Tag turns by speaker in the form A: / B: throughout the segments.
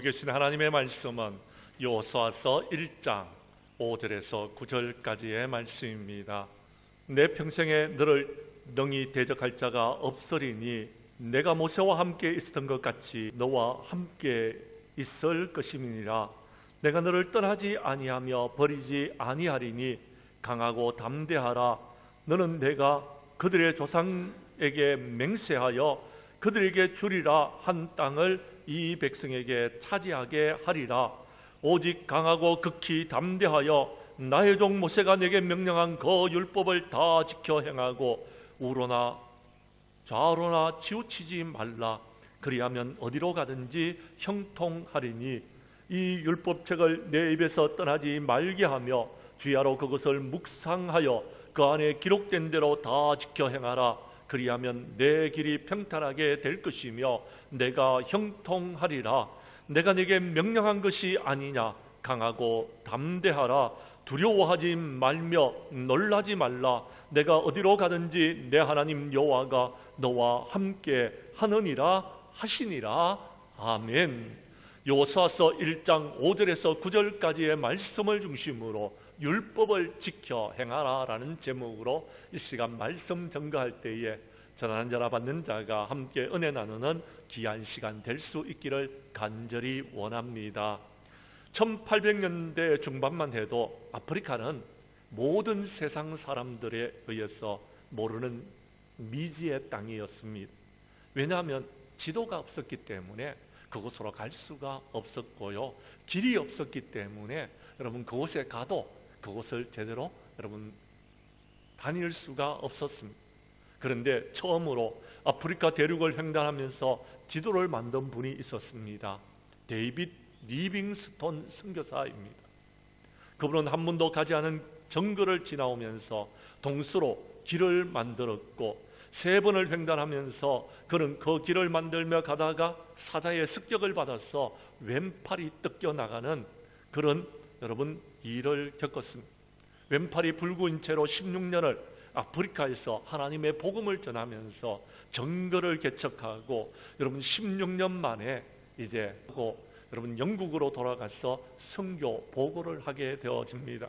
A: 우리 계신 하나님의 말씀은 여호수아서 1장 5절에서 9절까지의 말씀입니다. 내 평생에 너를 능히 대적할 자가 없으리니 내가 모세와 함께 있었던 것 같이 너와 함께 있을 것임이니라. 내가 너를 떠나지 아니하며 버리지 아니하리니 강하고 담대하라. 너는 내가 그들의 조상에게 맹세하여 그들에게 주리라 한 땅을 이 백성에게 차지하게 하리라. 오직 강하고 극히 담대하여 나의 종 모세가 내게 명령한 그 율법을 다 지켜 행하고 우로나 좌로나 치우치지 말라. 그리하면 어디로 가든지 형통하리니 이 율법책을 내 입에서 떠나지 말게 하며 주야로 그것을 묵상하여 그 안에 기록된 대로 다 지켜 행하라. 그리하면 내 길이 평탄하게 될 것이며 내가 형통하리라. 내가 네게 명령한 것이 아니냐. 강하고 담대하라. 두려워하지 말며 놀라지 말라. 내가 어디로 가든지 내 하나님 여호와가 너와 함께 하느니라 하시니라. 아멘. 여호수아서 1장 5절에서 9절까지의 말씀을 중심으로 율법을 지켜 행하라 라는 제목으로 이 시간 말씀 전가할 때에 전하는 자나 받는 자가 함께 은혜 나누는 귀한 시간 될 수 있기를 간절히 원합니다. 1800년대 중반만 해도 아프리카는 모든 세상 사람들에 의해서 모르는 미지의 땅이었습니다. 왜냐하면 지도가 없었기 때문에 그곳으로 갈 수가 없었고요, 길이 없었기 때문에 여러분 그곳에 가도 그곳을 제대로 여러분 다닐 수가 없었습니다. 그런데 처음으로 아프리카 대륙을 횡단하면서 지도를 만든 분이 있었습니다. 데이빗 리빙스톤 선교사입니다. 그분은 한 번도 가지 않은 정글을 지나오면서 동수로 길을 만들었고 3번을 횡단하면서 그는 그 길을 만들며 가다가 사자의 습격을 받아서 왼팔이 뜯겨 나가는 그런 여러분 일을 겪었습니다. 왼팔이 불구인 채로 16년을 아프리카에서 하나님의 복음을 전하면서 정글을 개척하고 여러분 16년 만에 이제 여러분 영국으로 돌아가서 선교 보고를 하게 되어집니다.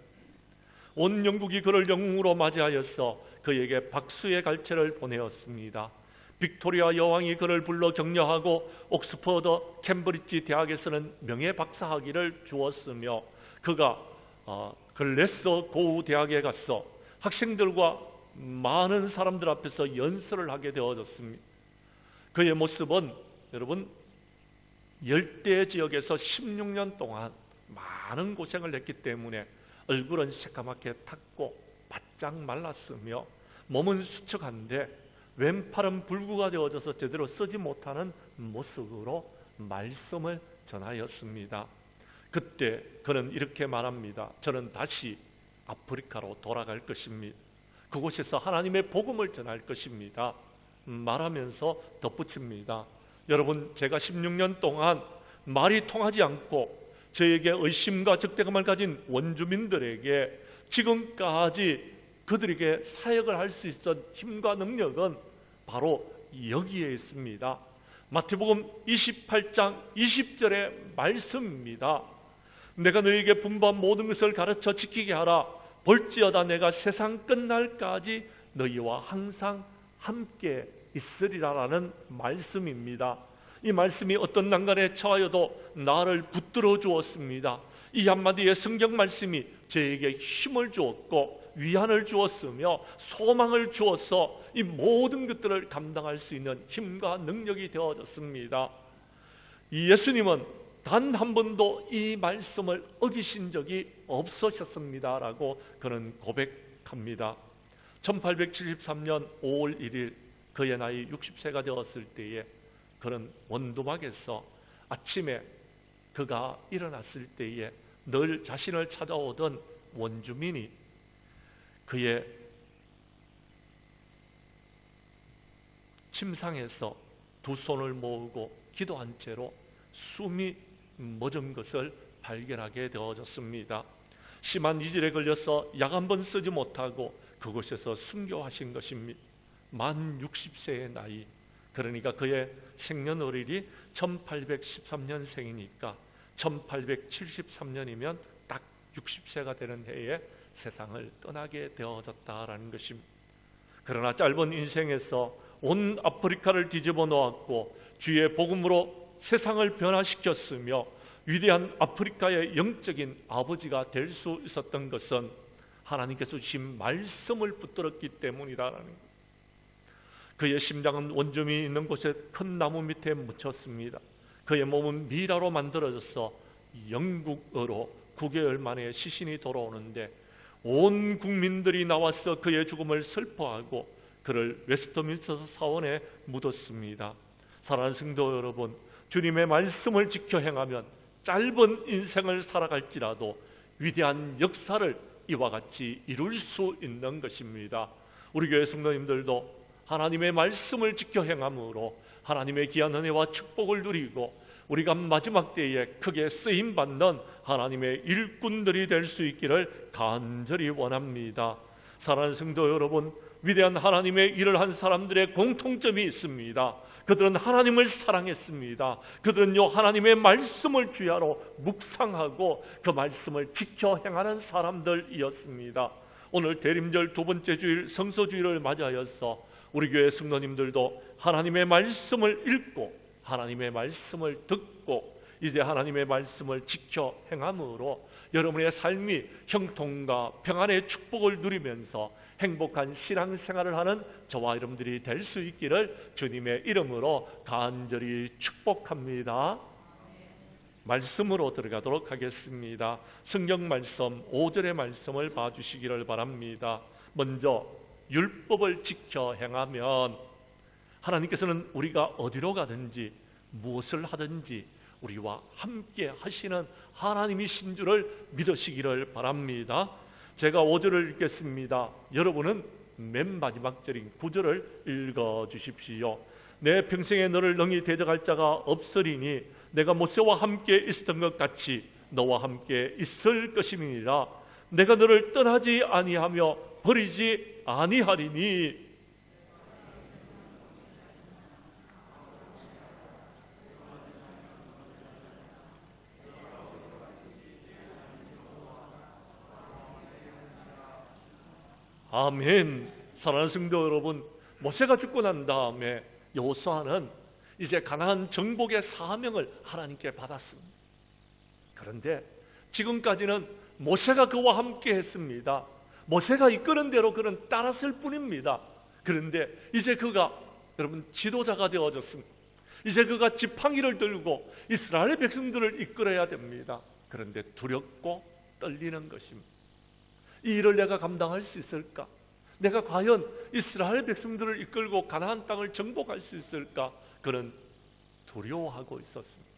A: 온 영국이 그를 영웅으로 맞이하여서 그에게 박수의 갈채를 보내었습니다. 빅토리아 여왕이 그를 불러 격려하고 옥스퍼드 캠브리지 대학에서는 명예 박사학위를 주었으며 그가 글래서 고우 대학에 가서 학생들과 많은 사람들 앞에서 연설을 하게 되어졌습니다. 그의 모습은 여러분 열대 지역에서 16년 동안 많은 고생을 했기 때문에 얼굴은 새까맣게 탔고 바짝 말랐으며 몸은 수척한데 왼팔은 불구가 되어져서 제대로 쓰지 못하는 모습으로 말씀을 전하였습니다. 그때 그는 이렇게 말합니다. 저는 다시 아프리카로 돌아갈 것입니다. 그곳에서 하나님의 복음을 전할 것입니다. 말하면서 덧붙입니다. 여러분, 제가 16년 동안 말이 통하지 않고 저에게 의심과 적대감을 가진 원주민들에게 지금까지 그들에게 사역을 할 수 있었던 힘과 능력은 바로 여기에 있습니다. 마태복음 28장 20절의 말씀입니다. 내가 너에게 분부한 모든 것을 가르쳐 지키게 하라. 볼지어다 내가 세상 끝날까지 너희와 항상 함께 있으리라라는 말씀입니다. 이 말씀이 어떤 난간에 처하여도 나를 붙들어 주었습니다. 이 한마디의 성경 말씀이 저에게 힘을 주었고 위안을 주었으며 소망을 주어서 이 모든 것들을 감당할 수 있는 힘과 능력이 되어졌습니다. 이 예수님은 단 한 번도 이 말씀을 어기신 적이 없으셨습니다라고 그는 고백합니다. 1873년 5월 1일 그의 나이 60세가 되었을 때에 그는 원두막에서 아침에 그가 일어났을 때에 늘 자신을 찾아오던 원주민이 그의 침상에서 두 손을 모으고 기도한 채로 숨이 멎은 것을 발견하게 되어졌습니다. 심한 이질에 걸려서 약 한 번 쓰지 못하고 그곳에서 순교하신 것입니다. 만 60세의 나이, 그러니까 그의 생년월일이 1813년생이니까 1873년이면 딱 60세가 되는 해에 세상을 떠나게 되어졌다라는 것입니다. 그러나 짧은 인생에서 온 아프리카를 뒤집어 놓았고 주의 복음으로 세상을 변화시켰으며 위대한 아프리카의 영적인 아버지가 될 수 있었던 것은 하나님께서 주신 말씀을 붙들었기 때문이라는 것. 그의 심장은 원점이 있는 곳에 큰 나무 밑에 묻혔습니다. 그의 몸은 미라로 만들어져서 영국으로 9개월 만에 시신이 돌아오는데 온 국민들이 나와서 그의 죽음을 슬퍼하고 그를 웨스트민스터 사원에 묻었습니다. 사랑하는 성도 여러분, 주님의 말씀을 지켜 행하면 짧은 인생을 살아갈지라도 위대한 역사를 이와 같이 이룰 수 있는 것입니다. 우리 교회 성도님들도 하나님의 말씀을 지켜 행함으로 하나님의 귀한 은혜와 축복을 누리고 우리가 마지막 때에 크게 쓰임받는 하나님의 일꾼들이 될 수 있기를 간절히 원합니다. 사랑하는 성도 여러분, 위대한 하나님의 일을 한 사람들의 공통점이 있습니다. 그들은 하나님을 사랑했습니다. 그들은요, 하나님의 말씀을 귀하로 묵상하고 그 말씀을 지켜 행하는 사람들이었습니다. 오늘 대림절 두 번째 주일 성서주일을 맞이하여서 우리 교회 성도님들도 하나님의 말씀을 읽고 하나님의 말씀을 듣고 이제 하나님의 말씀을 지켜 행함으로 여러분의 삶이 형통과 평안의 축복을 누리면서 행복한 신앙생활을 하는 저와 여러분들이 될 수 있기를 주님의 이름으로 간절히 축복합니다. 말씀으로 들어가도록 하겠습니다. 성경 말씀 5절의 말씀을 봐주시기를 바랍니다. 먼저 율법을 지켜 행하면 하나님께서는 우리가 어디로 가든지 무엇을 하든지 우리와 함께 하시는 하나님이신 줄을 믿으시기를 바랍니다. 제가 5절을 읽겠습니다. 여러분은 맨 마지막 절인 9절을 읽어주십시오. 내 평생에 너를 능히 대적할 자가 없으리니 내가 모세와 함께 있었던 것 같이 너와 함께 있을 것임이니라. 내가 너를 떠나지 아니하며 버리지 아니하리니. 아멘. 사랑하는 성도 여러분, 모세가 죽고 난 다음에 여호수아는 이제 가나안 정복의 사명을 하나님께 받았습니다. 그런데 지금까지는 모세가 그와 함께 했습니다. 모세가 이끄는 대로 그는 따랐을 뿐입니다. 그런데 이제 그가 여러분 지도자가 되어졌습니다. 이제 그가 지팡이를 들고 이스라엘 백성들을 이끌어야 됩니다. 그런데 두렵고 떨리는 것입니다. 이 일을 내가 감당할 수 있을까? 내가 과연 이스라엘 백성들을 이끌고 가나안 땅을 정복할 수 있을까? 그는 두려워하고 있었습니다.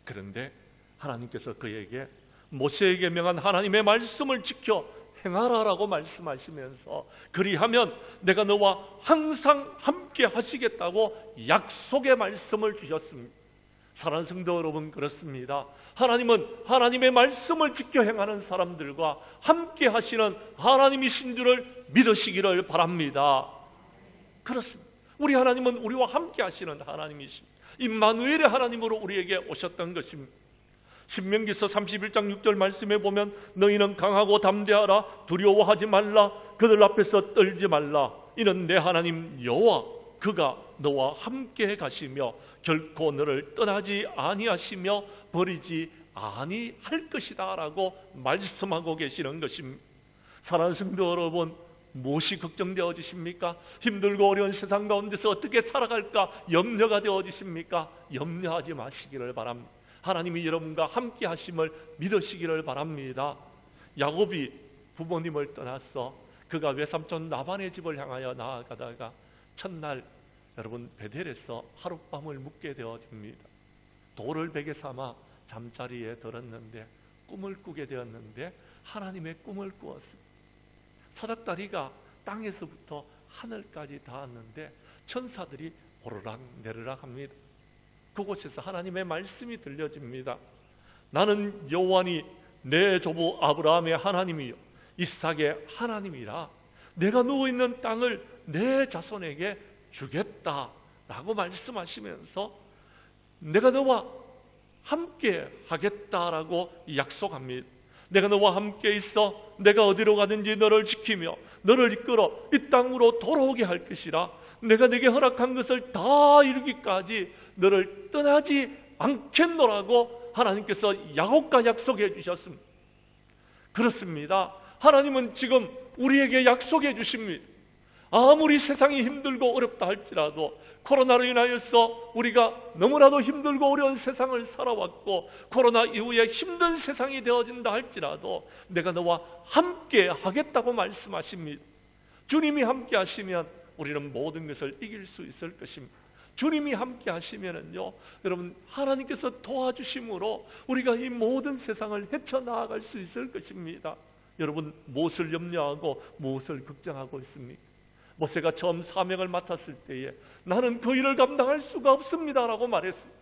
A: 그런데 하나님께서 그에게 모세에게 명한 하나님의 말씀을 지켜 행하라라고 말씀하시면서 그리하면 내가 너와 항상 함께 하시겠다고 약속의 말씀을 주셨습니다. 사랑하는 성도 여러분, 그렇습니다. 하나님은 하나님의 말씀을 지켜 행하는 사람들과 함께 하시는 하나님이신 줄을 믿으시기를 바랍니다. 그렇습니다. 우리 하나님은 우리와 함께 하시는 하나님이십니다. 임마누엘의 하나님으로 우리에게 오셨던 것입니다. 신명기서 31장 6절 말씀에 보면 너희는 강하고 담대하라. 두려워하지 말라. 그들 앞에서 떨지 말라. 이는 내 하나님 여호와 그가 너와 함께 가시며 결코 너를 떠나지 아니하시며 버리지 아니할 것이다 라고 말씀하고 계시는 것입니다. 사랑하는 성도 여러분, 무엇이 걱정되어지십니까? 힘들고 어려운 세상 가운데서 어떻게 살아갈까 염려가 되어지십니까? 염려하지 마시기를 바랍니다. 하나님이 여러분과 함께 하심을 믿으시기를 바랍니다. 야곱이 부모님을 떠나서 그가 외삼촌 라반의 집을 향하여 나아가다가 첫날 여러분 베델에서 하룻밤을 묵게 되어집니다. 돌을 베개 삼아 잠자리에 들었는데 꿈을 꾸게 되었는데 하나님의 꿈을 꾸었습니다. 사닥다리가 땅에서부터 하늘까지 닿았는데 천사들이 오르락 내리락 합니다. 그곳에서 하나님의 말씀이 들려집니다. 나는 여호와니 내 조부 아브라함의 하나님이요 이삭의 하나님이라. 내가 누워있는 땅을 내 자손에게 주겠다 라고 말씀하시면서 내가 너와 함께 하겠다라고 약속합니다. 내가 너와 함께 있어 내가 어디로 가든지 너를 지키며 너를 이끌어 이 땅으로 돌아오게 할 것이라. 내가 네게 허락한 것을 다 이루기까지 너를 떠나지 않겠노라고 하나님께서 야곱과 약속해 주셨습니다. 그렇습니다. 하나님은 지금 우리에게 약속해 주십니다. 아무리 세상이 힘들고 어렵다 할지라도, 코로나로 인하여서 우리가 너무나도 힘들고 어려운 세상을 살아왔고 코로나 이후에 힘든 세상이 되어진다 할지라도 내가 너와 함께 하겠다고 말씀하십니다. 주님이 함께 하시면 우리는 모든 것을 이길 수 있을 것입니다. 주님이 함께 하시면은요, 여러분, 하나님께서 도와주심으로 우리가 이 모든 세상을 헤쳐나아갈 수 있을 것입니다. 여러분, 무엇을 염려하고 무엇을 걱정하고 있습니까? 모세가 처음 사명을 맡았을 때에 나는 그 일을 감당할 수가 없습니다라고 말했습니다.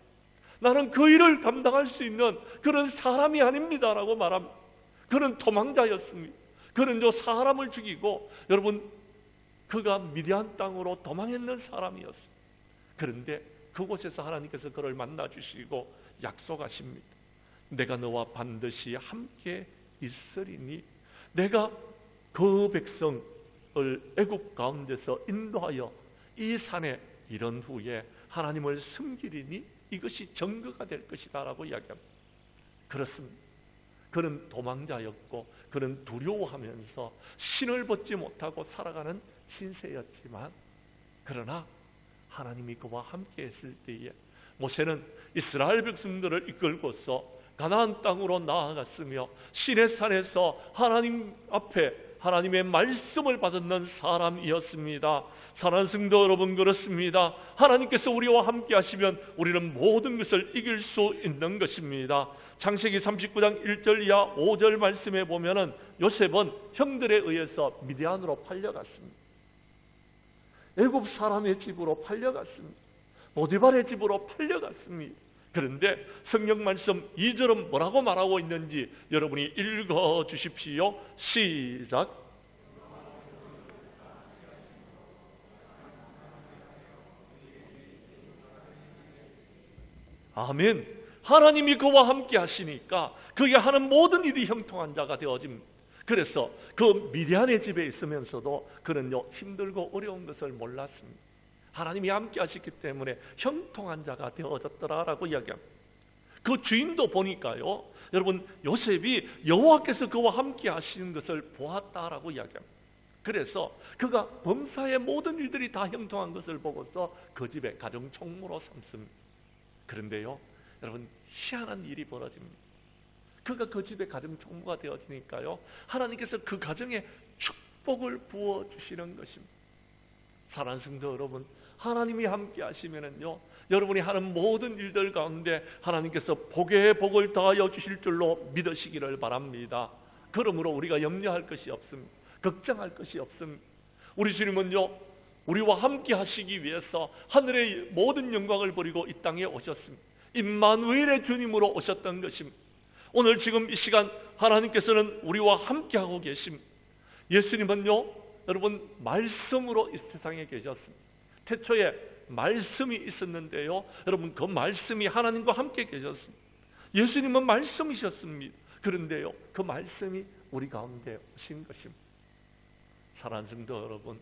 A: 나는 그 일을 감당할 수 있는 그런 사람이 아닙니다라고 말합니다. 그는 도망자였습니다. 그는 사람을 죽이고, 여러분, 그가 미디안 땅으로 도망했는 사람이었습니다. 그런데 그곳에서 하나님께서 그를 만나주시고 약속하십니다. 내가 너와 반드시 함께 있으리니 내가 그 백성을 애굽 가운데서 인도하여 이 산에 이른 후에 하나님을 섬기리니 이것이 증거가 될 것이다 라고 이야기합니다. 그렇습니다. 그는 도망자였고 그는 두려워하면서 신을 벗지 못하고 살아가는 신세였지만, 그러나 하나님이 그와 함께 했을 때에 모세는 이스라엘 백성들을 이끌고서 가나안 땅으로 나아갔으며 시내산에서 하나님 앞에 하나님의 말씀을 받는 사람이었습니다. 사랑하는 성도 여러분, 그렇습니다. 하나님께서 우리와 함께 하시면 우리는 모든 것을 이길 수 있는 것입니다. 창세기 39장 1절 이하 5절 말씀에 보면은 요셉은 형들에 의해서 미디안으로 팔려갔습니다. 애굽 사람의 집으로 팔려갔습니다. 보디발의 집으로 팔려갔습니다. 그런데 성경 말씀 2절은 뭐라고 말하고 있는지 여러분이 읽어 주십시오. 시작. 아멘. 하나님이 그와 함께 하시니까 그게 하는 모든 일이 형통한 자가 되어집니다. 그래서 그 미디안의 집에 있으면서도 그는요, 힘들고 어려운 것을 몰랐습니다. 하나님이 함께 하셨기 때문에 형통한 자가 되어졌더라라고 이야기합니다. 그 주인도 보니까요, 여러분, 요셉이 여호와께서 그와 함께 하시는 것을 보았다라고 이야기합니다. 그래서 그가 범사의 모든 일들이 다 형통한 것을 보고서 그 집에 가정 총무로 삼습니다. 그런데요, 여러분, 희한한 일이 벌어집니다. 그가 그 집의 가정 총무가 되어지니까요, 하나님께서 그 가정에 축복을 부어주시는 것입니다. 사랑하는 성도 여러분, 하나님이 함께 하시면은요, 여러분이 하는 모든 일들 가운데 하나님께서 복에 복을 더하여 주실 줄로 믿으시기를 바랍니다. 그러므로 우리가 염려할 것이 없습니다. 걱정할 것이 없습니다. 우리 주님은요, 우리와 함께 하시기 위해서 하늘의 모든 영광을 버리고 이 땅에 오셨습니다. 임마누엘의 주님으로 오셨던 것입니다. 오늘 지금 이 시간 하나님께서는 우리와 함께 하고 계십니다. 예수님은요, 여러분, 말씀으로 이 세상에 계셨습니다. 태초에 말씀이 있었는데요, 여러분, 그 말씀이 하나님과 함께 계셨습니다. 예수님은 말씀이셨습니다. 그런데요, 그 말씀이 우리 가운데 오신 것입니다. 사랑하는 성도 여러분,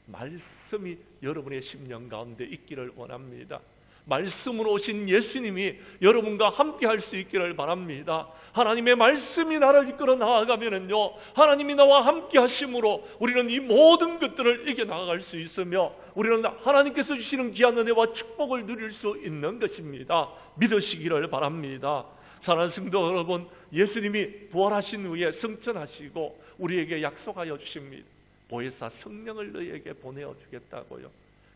A: 말씀이 여러분의 심령 가운데 있기를 원합니다. 말씀으로 오신 예수님이 여러분과 함께 할 수 있기를 바랍니다. 하나님의 말씀이 나를 이끌어 나아가면은요, 하나님이 나와 함께 하심으로 우리는 이 모든 것들을 이겨나갈 수 있으며 우리는 하나님께서 주시는 귀한 은혜와 축복을 누릴 수 있는 것입니다. 믿으시기를 바랍니다. 사랑하는 성도 여러분, 예수님이 부활하신 후에 승천하시고 우리에게 약속하여 주십니다. 보혜사 성령을 너희에게 보내어 주겠다고요.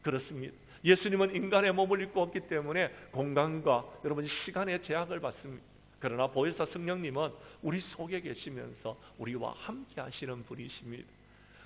A: 그렇습니다. 예수님은 인간의 몸을 입고 왔기 때문에 공간과 여러분 시간의 제약을 받습니다. 그러나 보혜사 성령님은 우리 속에 계시면서 우리와 함께 하시는 분이십니다.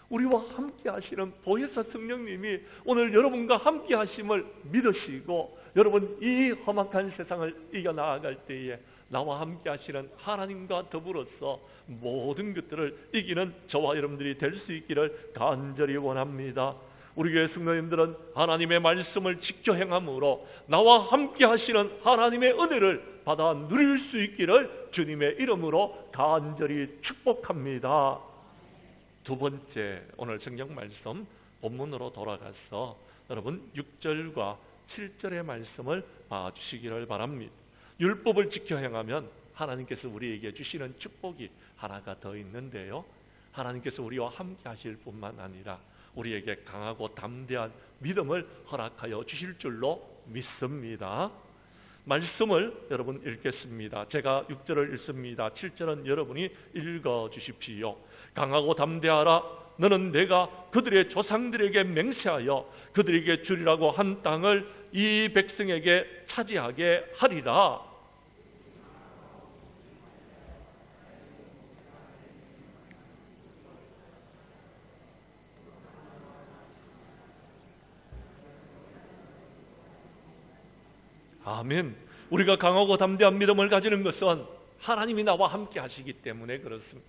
A: 우리와 함께 하시는 보혜사 성령님이 오늘 여러분과 함께 하심을 믿으시고 여러분 이 험악한 세상을 이겨나아갈 때에 나와 함께 하시는 하나님과 더불어서 모든 것들을 이기는 저와 여러분들이 될 수 있기를 간절히 원합니다. 우리 교회 성도님들은 하나님의 말씀을 지켜 행함으로 나와 함께 하시는 하나님의 은혜를 받아 누릴 수 있기를 주님의 이름으로 간절히 축복합니다. 두 번째, 오늘 성경 말씀 본문으로 돌아가서 여러분 6절과 7절의 말씀을 봐주시기를 바랍니다. 율법을 지켜 행하면 하나님께서 우리에게 주시는 축복이 하나가 더 있는데요, 하나님께서 우리와 함께 하실 뿐만 아니라 우리에게 강하고 담대한 믿음을 허락하여 주실 줄로 믿습니다. 말씀을 여러분 읽겠습니다. 제가 6절을 읽습니다. 7절은 여러분이 읽어주십시오. 강하고 담대하라. 너는 내가 그들의 조상들에게 맹세하여 그들에게 주리라고 한 땅을 이 백성에게 차지하게 하리라. 아멘. 우리가 강하고 담대한 믿음을 가지는 것은 하나님이 나와 함께 하시기 때문에 그렇습니다.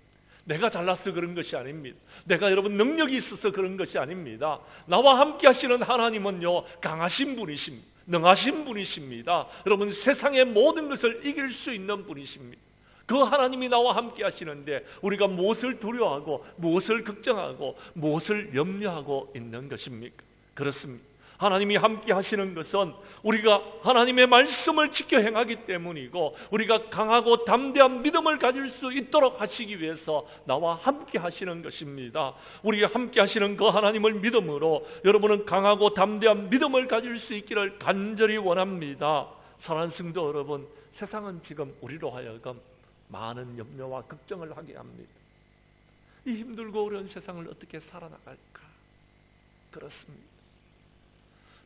A: 내가 잘나서 그런 것이 아닙니다. 내가 여러분 능력이 있어서 그런 것이 아닙니다. 나와 함께 하시는 하나님은요, 강하신 분이십니다. 능하신 분이십니다. 여러분, 세상의 모든 것을 이길 수 있는 분이십니다. 그 하나님이 나와 함께 하시는데 우리가 무엇을 두려워하고 무엇을 걱정하고 무엇을 염려하고 있는 것입니까? 그렇습니다. 하나님이 함께 하시는 것은 우리가 하나님의 말씀을 지켜 행하기 때문이고, 우리가 강하고 담대한 믿음을 가질 수 있도록 하시기 위해서 나와 함께 하시는 것입니다. 우리가 함께 하시는 그 하나님을 믿음으로 여러분은 강하고 담대한 믿음을 가질 수 있기를 간절히 원합니다. 사랑하는 성도 여러분, 세상은 지금 우리로 하여금 많은 염려와 걱정을 하게 합니다. 이 힘들고 어려운 세상을 어떻게 살아나갈까? 그렇습니다.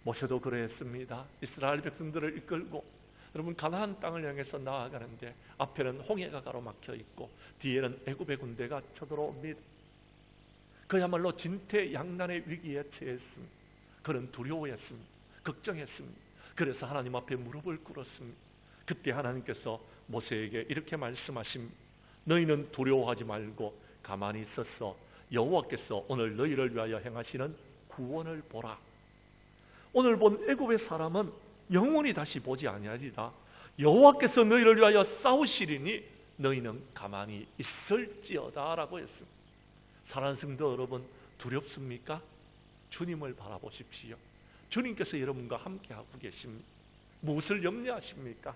A: 모세도 그러했습니다. 이스라엘 백성들을 이끌고 여러분 가나안 땅을 향해서 나아가는데 앞에는 홍해가 가로막혀 있고 뒤에는 애굽의 군대가 쳐들어옵니다. 그야말로 진퇴양난의 위기에 처했습니다. 그는 두려워했습니다. 걱정했습니다. 그래서 하나님 앞에 무릎을 꿇었습니다. 그때 하나님께서 모세에게 이렇게 말씀하십니다. 너희는 두려워하지 말고 가만히 있어서 여호와께서 오늘 너희를 위하여 행하시는 구원을 보라. 오늘 본 애굽의 사람은 영원히 다시 보지 아니하리라. 여호와께서 너희를 위하여 싸우시리니 너희는 가만히 있을지어다 라고 했습니다. 사랑하는 성도 여러분, 두렵습니까? 주님을 바라보십시오. 주님께서 여러분과 함께하고 계십니다. 무엇을 염려하십니까?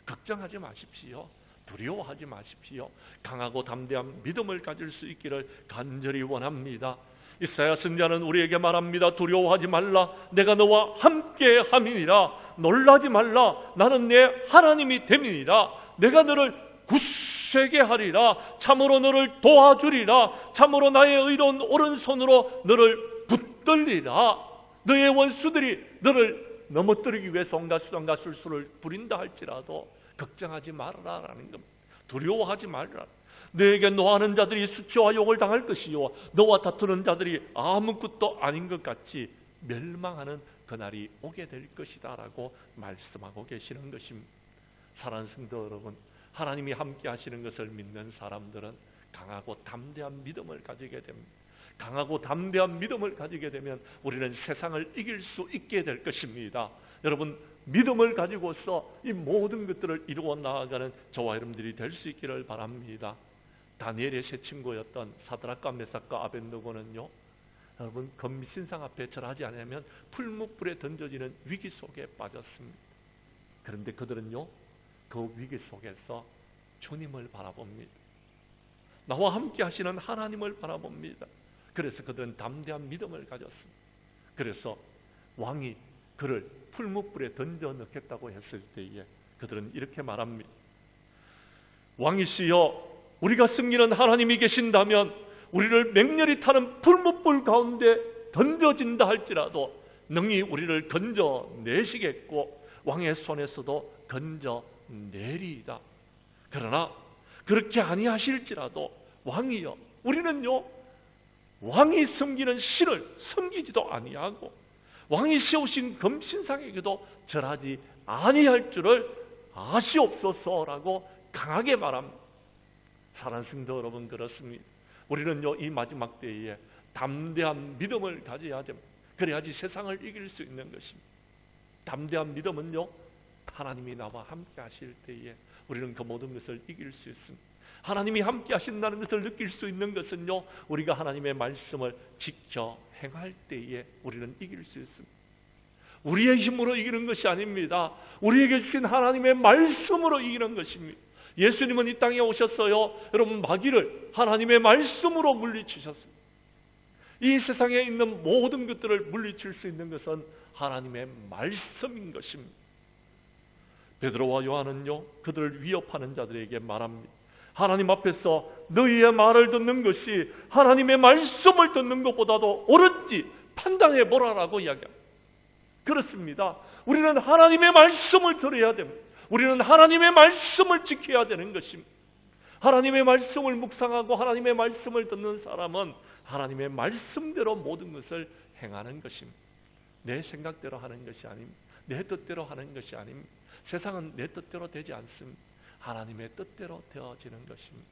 A: 걱정하지 마십시오. 두려워하지 마십시오. 강하고 담대한 믿음을 가질 수 있기를 간절히 원합니다. 이사야 선지자는 우리에게 말합니다. 두려워하지 말라. 내가 너와 함께 함이니라. 놀라지 말라. 나는 내 하나님이 됨이니라. 내가 너를 굳세게 하리라. 참으로 너를 도와주리라. 참으로 나의 의로운 오른손으로 너를 붙들리라. 너의 원수들이 너를 넘어뜨리기 위해서 온갖 수단과 술수를 부린다 할지라도 걱정하지 말라라는 겁니다. 두려워하지 말라. 너에게 노하는 자들이 수치와 욕을 당할 것이요 너와 다투는 자들이 아무것도 아닌 것 같이 멸망하는 그날이 오게 될 것이다 라고 말씀하고 계시는 것입니다. 사랑하는 성도 여러분, 하나님이 함께 하시는 것을 믿는 사람들은 강하고 담대한 믿음을 가지게 됩니다. 강하고 담대한 믿음을 가지게 되면 우리는 세상을 이길 수 있게 될 것입니다. 여러분, 믿음을 가지고서 이 모든 것들을 이루어 나아가는 저와 여러분들이 될 수 있기를 바랍니다. 다니엘의 세 친구였던 사드락과 메삭과 아벳느고는요, 여러분 검신상 앞에 절하지 않으면 풀무불에 던져지는 위기 속에 빠졌습니다. 그런데 그들은요, 그 위기 속에서 주님을 바라봅니다. 나와 함께 하시는 하나님을 바라봅니다. 그래서 그들은 담대한 믿음을 가졌습니다. 그래서 왕이 그를 풀무불에 던져 넣겠다고 했을 때에 그들은 이렇게 말합니다. 왕이시여, 우리가 섬기는 하나님이 계신다면 우리를 맹렬히 타는 풀무불 가운데 던져진다 할지라도 능히 우리를 건져내시겠고 왕의 손에서도 건져내리이다. 그러나 그렇게 아니하실지라도 왕이여, 우리는요 왕이 섬기는 신을 섬기지도 아니하고 왕이 세우신 금신상에게도 절하지 아니할 줄을 아시옵소서라고 강하게 말합니다. 사랑하는 성도 여러분, 그렇습니다. 우리는요 이 마지막 때에 담대한 믿음을 가져야 됩니다. 그래야지 세상을 이길 수 있는 것입니다. 담대한 믿음은요, 하나님이 나와 함께 하실 때에 우리는 그 모든 것을 이길 수 있습니다. 하나님이 함께 하신다는 것을 느낄 수 있는 것은요, 우리가 하나님의 말씀을 지켜 행할 때에 우리는 이길 수 있습니다. 우리의 힘으로 이기는 것이 아닙니다. 우리에게 주신 하나님의 말씀으로 이기는 것입니다. 예수님은 이 땅에 오셨어요. 여러분, 마귀를 하나님의 말씀으로 물리치셨습니다. 이 세상에 있는 모든 것들을 물리칠 수 있는 것은 하나님의 말씀인 것입니다. 베드로와 요한은요, 그들을 위협하는 자들에게 말합니다. 하나님 앞에서 너희의 말을 듣는 것이 하나님의 말씀을 듣는 것보다도 옳은지 판단해 보라라고 이야기합니다. 그렇습니다. 우리는 하나님의 말씀을 들어야 됩니다. 우리는 하나님의 말씀을 지켜야 되는 것입니다. 하나님의 말씀을 묵상하고 하나님의 말씀을 듣는 사람은 하나님의 말씀대로 모든 것을 행하는 것입니다. 내 생각대로 하는 것이 아닙니다. 내 뜻대로 하는 것이 아닙니다. 세상은 내 뜻대로 되지 않습니다. 하나님의 뜻대로 되어지는 것입니다.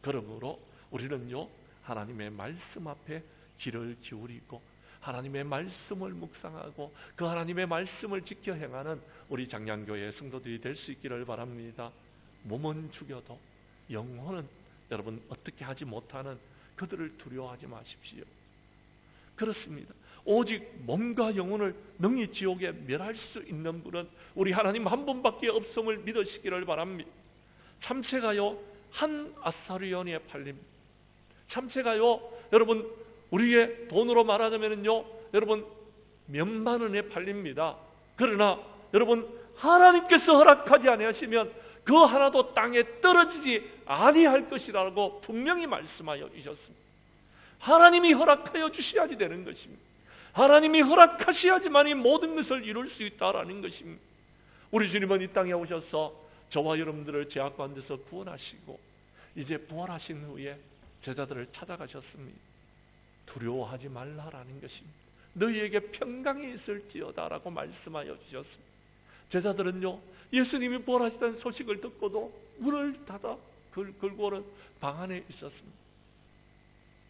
A: 그러므로 우리는요, 하나님의 말씀 앞에 귀를 기울이고 하나님의 말씀을 묵상하고 그 하나님의 말씀을 지켜 행하는 우리 장량교회 성도들이 될 수 있기를 바랍니다. 몸은 죽여도 영혼은 여러분 어떻게 하지 못하는 그들을 두려워하지 마십시오. 그렇습니다. 오직 몸과 영혼을 능히 지옥에 멸할 수 있는 분은 우리 하나님 한 분밖에 없음을 믿으시기를 바랍니다. 참새가요, 한 아사리온에 팔립니다. 참새가요, 여러분 우리의 돈으로 말하자면요, 여러분 몇만 원에 팔립니다. 그러나 여러분 하나님께서 허락하지 아니하시면 그 하나도 땅에 떨어지지 아니할 것이라고 분명히 말씀하여 주셨습니다. 하나님이 허락하여 주셔야지 되는 것입니다. 하나님이 허락하셔야지만 이 모든 것을 이룰 수 있다라는 것입니다. 우리 주님은 이 땅에 오셔서 저와 여러분들을 죄악 가운데서 구원하시고 이제 부활하신 후에 제자들을 찾아가셨습니다. 두려워하지 말라라는 것입니다. 너희에게 평강이 있을지어다라고 말씀하여 주셨습니다. 제자들은요, 예수님이 부활하시다는 소식을 듣고도 문을 닫아 걸고는 방 안에 있었습니다.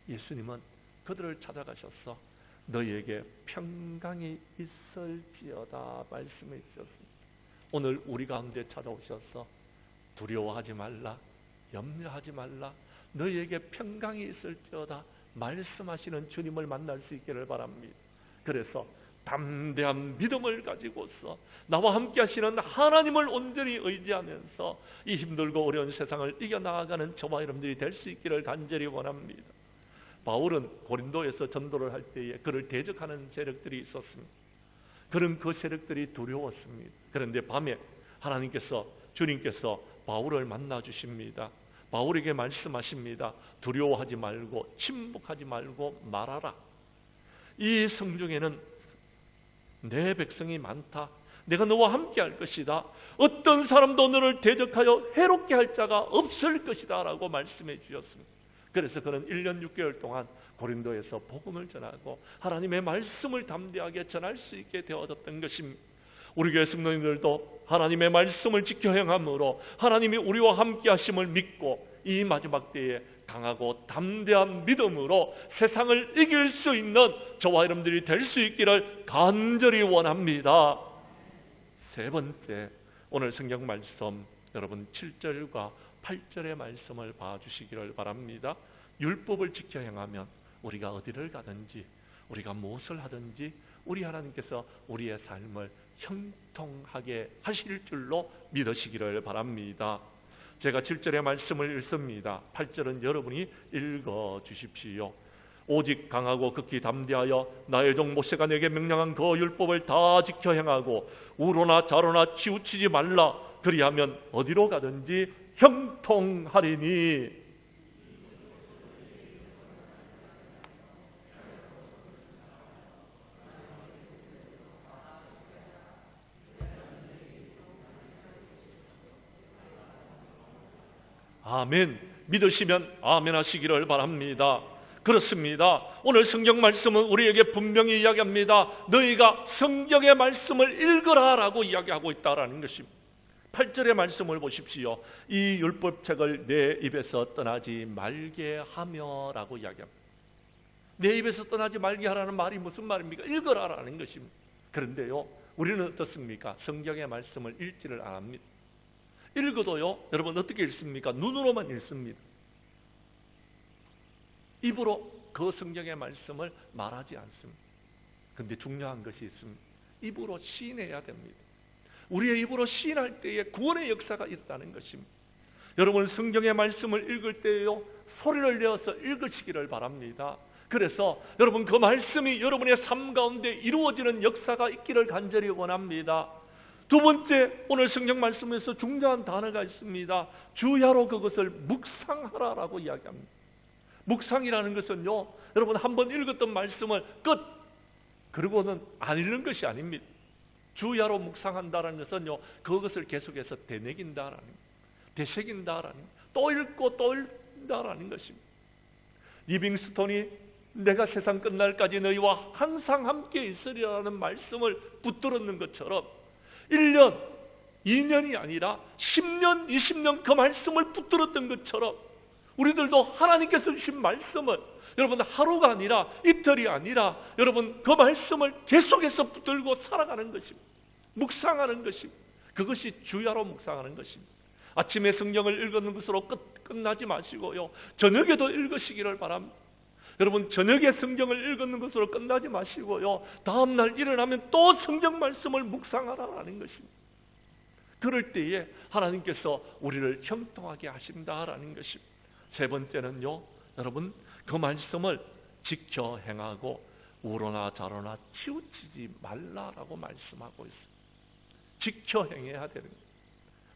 A: 예수님은 그들을 찾아가셔서 너희에게 평강이 있을지어다 말씀해 주셨습니다. 오늘 우리 가운데 찾아오셔서 두려워하지 말라, 염려하지 말라, 너희에게 평강이 있을지어다 말씀하시는 주님을 만날 수 있기를 바랍니다. 그래서 담대한 믿음을 가지고서 나와 함께 하시는 하나님을 온전히 의지하면서 이 힘들고 어려운 세상을 이겨나가는 저와 여러분들이 될 수 있기를 간절히 원합니다. 바울은 고린도에서 전도를 할 때에 그를 대적하는 세력들이 있었습니다. 그런 그 세력들이 두려웠습니다. 그런데 밤에 주님께서 바울을 만나 주십니다. 바울에게 말씀하십니다. 두려워하지 말고 침묵하지 말고 말하라. 이 성중에는 내 백성이 많다. 내가 너와 함께 할 것이다. 어떤 사람도 너를 대적하여 해롭게 할 자가 없을 것이다 라고 말씀해 주셨습니다. 그래서 그는 1년 6개월 동안 고린도에서 복음을 전하고 하나님의 말씀을 담대하게 전할 수 있게 되어졌던 것입니다. 우리 교회 성도님들도 하나님의 말씀을 지켜 행함으로 하나님이 우리와 함께 하심을 믿고 이 마지막 때에 강하고 담대한 믿음으로 세상을 이길 수 있는 저와 여러분들이 될 수 있기를 간절히 원합니다. 세 번째, 오늘 성경 말씀 여러분 7절과 8절의 말씀을 봐주시기를 바랍니다. 율법을 지켜 행하면 우리가 어디를 가든지 우리가 무엇을 하든지 우리 하나님께서 우리의 삶을 형통하게 하실 줄로 믿으시기를 바랍니다. 제가 7절의 말씀을 읽습니다. 8절은 여러분이 읽어주십시오. 오직 강하고 극히 담대하여 나의 종 모세가 내게 명령한 그 율법을 다 지켜 행하고 우로나 좌로나 치우치지 말라. 그리하면 어디로 가든지 형통하리니. 아멘. 믿으시면 아멘 하시기를 바랍니다. 그렇습니다. 오늘 성경 말씀은 우리에게 분명히 이야기합니다. 너희가 성경의 말씀을 읽으라 라고 이야기하고 있다라는 것입니다. 8절의 말씀을 보십시오. 이 율법책을 내 입에서 떠나지 말게 하며 라고 이야기합니다. 내 입에서 떠나지 말게 하라는 말이 무슨 말입니까? 읽으라라는 것입니다. 그런데요, 우리는 어떻습니까? 성경의 말씀을 읽지를 안 합니다. 읽어도요, 여러분 어떻게 읽습니까? 눈으로만 읽습니다. 입으로 그 성경의 말씀을 말하지 않습니다. 그런데 중요한 것이 있습니다. 입으로 시인해야 됩니다. 우리의 입으로 시인할 때에 구원의 역사가 있다는 것입니다. 여러분 성경의 말씀을 읽을 때에요, 소리를 내어서 읽으시기를 바랍니다. 그래서 여러분 그 말씀이 여러분의 삶 가운데 이루어지는 역사가 있기를 간절히 원합니다. 두 번째, 오늘 성경 말씀에서 중요한 단어가 있습니다. 주야로 그것을 묵상하라라고 이야기합니다. 묵상이라는 것은요, 여러분 한번 읽었던 말씀을 끝! 그리고는 안 읽는 것이 아닙니다. 주야로 묵상한다는 것은요, 그것을 계속해서 되새긴다라는, 되새긴다라는, 또 읽고 또 읽는다라는 것입니다. 리빙스톤이 내가 세상 끝날까지 너희와 항상 함께 있으리라는 말씀을 붙들었는 것처럼 1년, 2년이 아니라 10년, 20년 그 말씀을 붙들었던 것처럼 우리들도 하나님께서 주신 말씀을 여러분 하루가 아니라 이틀이 아니라 여러분 그 말씀을 계속해서 붙들고 살아가는 것입니다. 묵상하는 것입니다. 그것이 주야로 묵상하는 것입니다. 아침에 성경을 읽는 것으로 끝나지 마시고요, 저녁에도 읽으시기를 바랍니다. 여러분 저녁에 성경을 읽는 것으로 끝나지 마시고요, 다음날 일어나면 또 성경 말씀을 묵상하라는 것입니다. 그럴 때에 하나님께서 우리를 형통하게 하신다라는 것입니다. 세 번째는요, 여러분 그 말씀을 지켜 행하고 우로나 좌로나 치우치지 말라라고 말씀하고 있습니다. 지켜 행해야 되는 거예요.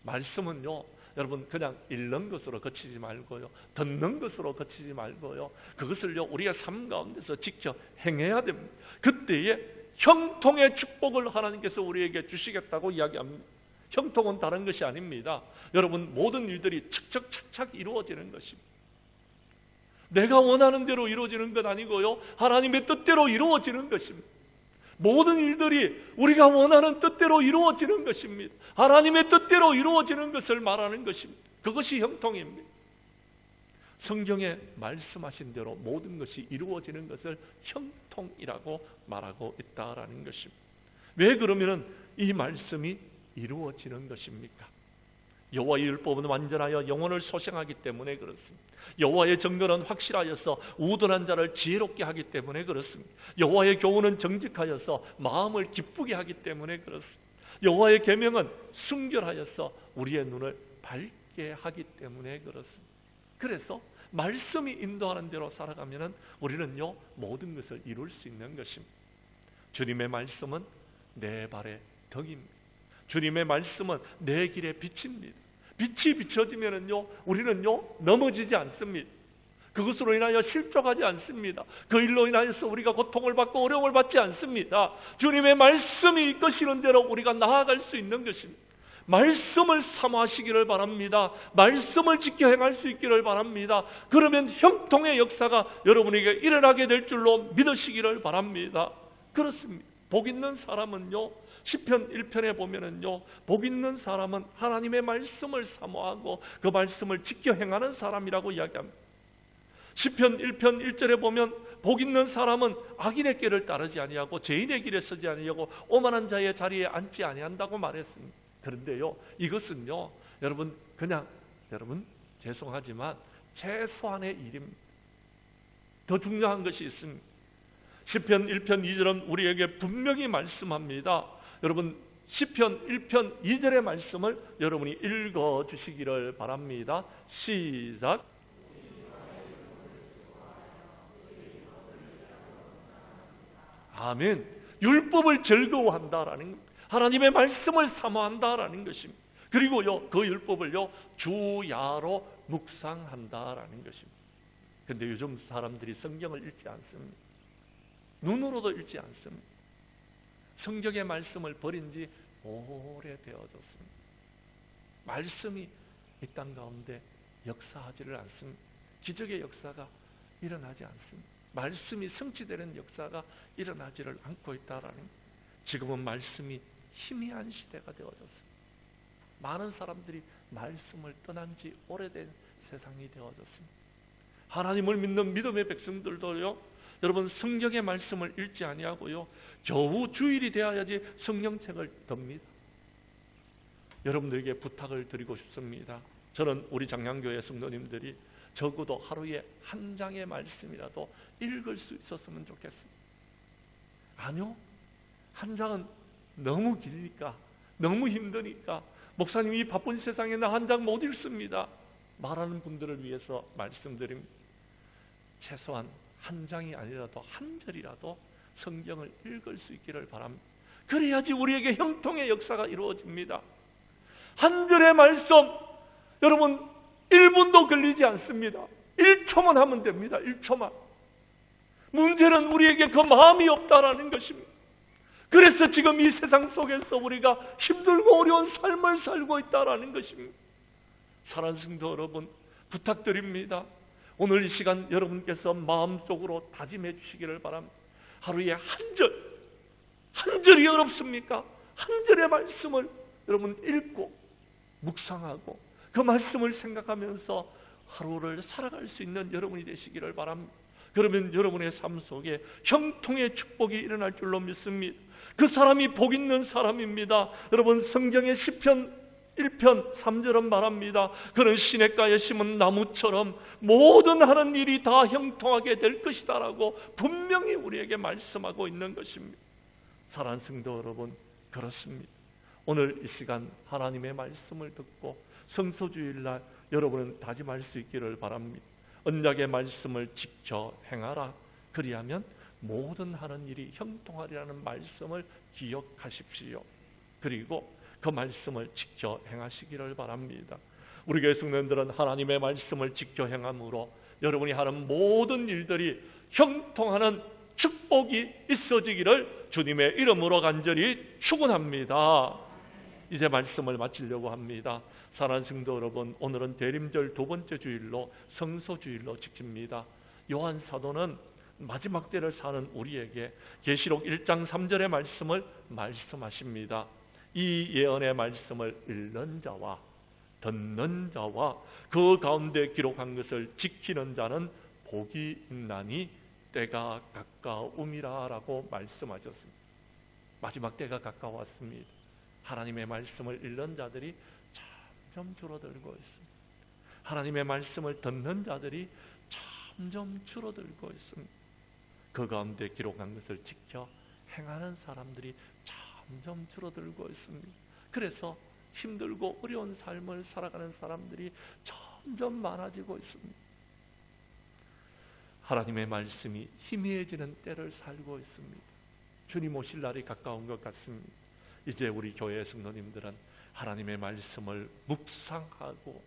A: 말씀은요, 여러분 그냥 읽는 것으로 그치지 말고요, 듣는 것으로 그치지 말고요, 그것을요 우리의 삶 가운데서 지켜 행해야 됩니다. 그때에 형통의 축복을 하나님께서 우리에게 주시겠다고 이야기합니다. 형통은 다른 것이 아닙니다. 여러분 모든 일들이 착착착착 이루어지는 것입니다. 내가 원하는 대로 이루어지는 것 아니고요, 하나님의 뜻대로 이루어지는 것입니다. 모든 일들이 우리가 원하는 뜻대로 이루어지는 것입니다. 하나님의 뜻대로 이루어지는 것을 말하는 것입니다. 그것이 형통입니다. 성경에 말씀하신 대로 모든 것이 이루어지는 것을 형통이라고 말하고 있다라는 것입니다. 왜 그러면 이 말씀이 이루어지는 것입니까? 여호와의 율법은 완전하여 영혼을 소생하기 때문에 그렇습니다. 여호와의 정결은 확실하여서 우둔한 자를 지혜롭게 하기 때문에 그렇습니다. 여호와의 교훈은 정직하여서 마음을 기쁘게 하기 때문에 그렇습니다. 여호와의 계명은 순결하여서 우리의 눈을 밝게 하기 때문에 그렇습니다. 그래서 말씀이 인도하는 대로 살아가면 우리는요 모든 것을 이룰 수 있는 것입니다. 주님의 말씀은 내 발의 덕입니다. 주님의 말씀은 내 길의 빛입니다. 빛이 비춰지면은요 우리는요 넘어지지 않습니다. 그것으로 인하여 실족하지 않습니다. 그 일로 인하여서 우리가 고통을 받고 어려움을 받지 않습니다. 주님의 말씀이 이끄시는 대로 우리가 나아갈 수 있는 것입니다. 말씀을 사모하시기를 바랍니다. 말씀을 지켜 행할 수 있기를 바랍니다. 그러면 형통의 역사가 여러분에게 일어나게 될 줄로 믿으시기를 바랍니다. 그렇습니다. 복 있는 사람은요, 시편 1편에 보면은요, 복 있는 사람은 하나님의 말씀을 사모하고 그 말씀을 지켜 행하는 사람이라고 이야기합니다. 시편 1편 1절에 보면 복 있는 사람은 악인의 길을 따르지 아니하고 죄인의 길에 서지 아니하고 오만한 자의 자리에 앉지 아니한다고 말했습니다. 그런데요, 이것은요, 여러분 죄송하지만 최소한의 일입니다. 더 중요한 것이 있습니다. 시편 1편 2절은 우리에게 분명히 말씀합니다. 여러분 시편 1편 2절의 말씀을 여러분이 읽어 주시기를 바랍니다. 시작. 아멘. 율법을 즐거워한다라는, 하나님의 말씀을 사모한다라는 것입니다. 그리고요 그 율법을요 주야로 묵상한다라는 것입니다. 그런데 요즘 사람들이 성경을 읽지 않습니다. 눈으로도 읽지 않습니다. 성경의 말씀을 버린 지 오래되어졌습니다. 말씀이 이 땅 가운데 역사하지를 않습니다. 기적의 역사가 일어나지 않습니다. 말씀이 성취되는 역사가 일어나지를 않고 있다라는, 지금은 말씀이 희미한 시대가 되어졌습니다. 많은 사람들이 말씀을 떠난 지 오래된 세상이 되어졌습니다. 하나님을 믿는 믿음의 백성들도요, 여러분 성경의 말씀을 읽지 아니하고요, 겨우 주일이 되어야지 성경책을 듭니다. 여러분들에게 부탁을 드리고 싶습니다. 저는 우리 장량교회 성도님들이 적어도 하루에 한 장의 말씀이라도 읽을 수 있었으면 좋겠습니다. 아니요, 한 장은 너무 기니까, 너무 힘드니까 목사님 이 바쁜 세상에 나 한 장 못 읽습니다 말하는 분들을 위해서 말씀드립니다. 최소한 한 장이 아니라도 한 절이라도 성경을 읽을 수 있기를 바랍니다. 그래야지 우리에게 형통의 역사가 이루어집니다. 한 절의 말씀, 여러분 1분도 걸리지 않습니다. 1초만 하면 됩니다. 1초만. 문제는 우리에게 그 마음이 없다라는 것입니다. 그래서 지금 이 세상 속에서 우리가 힘들고 어려운 삶을 살고 있다라는 것입니다. 사랑하는 성도 여러분, 부탁드립니다. 오늘 이 시간 여러분께서 마음속으로 다짐해 주시기를 바랍니다. 하루에 한 절이 어렵습니까? 한 절의 말씀을 여러분 읽고 묵상하고 그 말씀을 생각하면서 하루를 살아갈 수 있는 여러분이 되시기를 바랍니다. 그러면 여러분의 삶 속에 형통의 축복이 일어날 줄로 믿습니다. 그 사람이 복 있는 사람입니다. 여러분 성경의 시편 1편 3절은 말합니다. 그는 시냇가에 심은 나무처럼 모든 하는 일이 다 형통하게 될 것이다 라고 분명히 우리에게 말씀하고 있는 것입니다. 사랑하는 성도 여러분, 그렇습니다. 오늘 이 시간 하나님의 말씀을 듣고 성소주일날 여러분은 다짐할 수 있기를 바랍니다. 언약의 말씀을 지켜 행하라. 그리하면 모든 하는 일이 형통하리라는 말씀을 기억하십시오. 그리고 그 말씀을 지켜 행하시기를 바랍니다. 우리 교회 성도님들은 하나님의 말씀을 지켜 행함으로 여러분이 하는 모든 일들이 형통하는 축복이 있어지기를 주님의 이름으로 간절히 축원합니다. 이제 말씀을 마치려고 합니다. 사랑하는 성도 여러분, 오늘은 대림절 두 번째 주일로 성소주일로 지킵니다. 요한 사도는 마지막 때를 사는 우리에게 계시록 1장 3절의 말씀을 말씀하십니다. 이 예언의 말씀을 읽는 자와 듣는 자와 그 가운데 기록한 것을 지키는 자는 복이 있나니 때가 가까움이라 라고 말씀하셨습니다. 마지막 때가 가까웠습니다. 하나님의 말씀을 읽는 자들이 점점 줄어들고 있습니다. 하나님의 말씀을 듣는 자들이 점점 줄어들고 있습니다. 그 가운데 기록한 것을 지켜 행하는 사람들이 점점 줄어들고 있습니다. 그래서 힘들고 어려운 삶을 살아가는 사람들이 점점 많아지고 있습니다. 하나님의 말씀이 희미해지는 때를 살고 있습니다. 주님 오실 날이 가까운 것 같습니다. 이제 우리 교회 성도님들은 하나님의 말씀을 묵상하고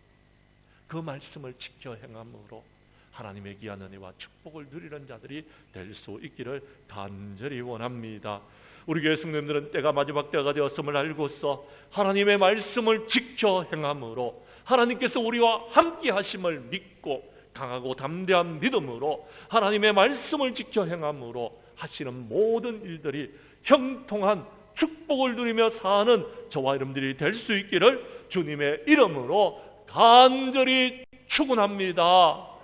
A: 그 말씀을 지켜 행함으로 하나님의 귀한 은혜와 축복을 누리는 자들이 될 수 있기를 간절히 원합니다. 우리 교회 성도님들은 때가 마지막 때가 되었음을 알고서 하나님의 말씀을 지켜 행함으로 하나님께서 우리와 함께 하심을 믿고 강하고 담대한 믿음으로 하나님의 말씀을 지켜 행함으로 하시는 모든 일들이 형통한 축복을 누리며 사는 저와 여러분들이 될 수 있기를 주님의 이름으로 간절히 축원합니다.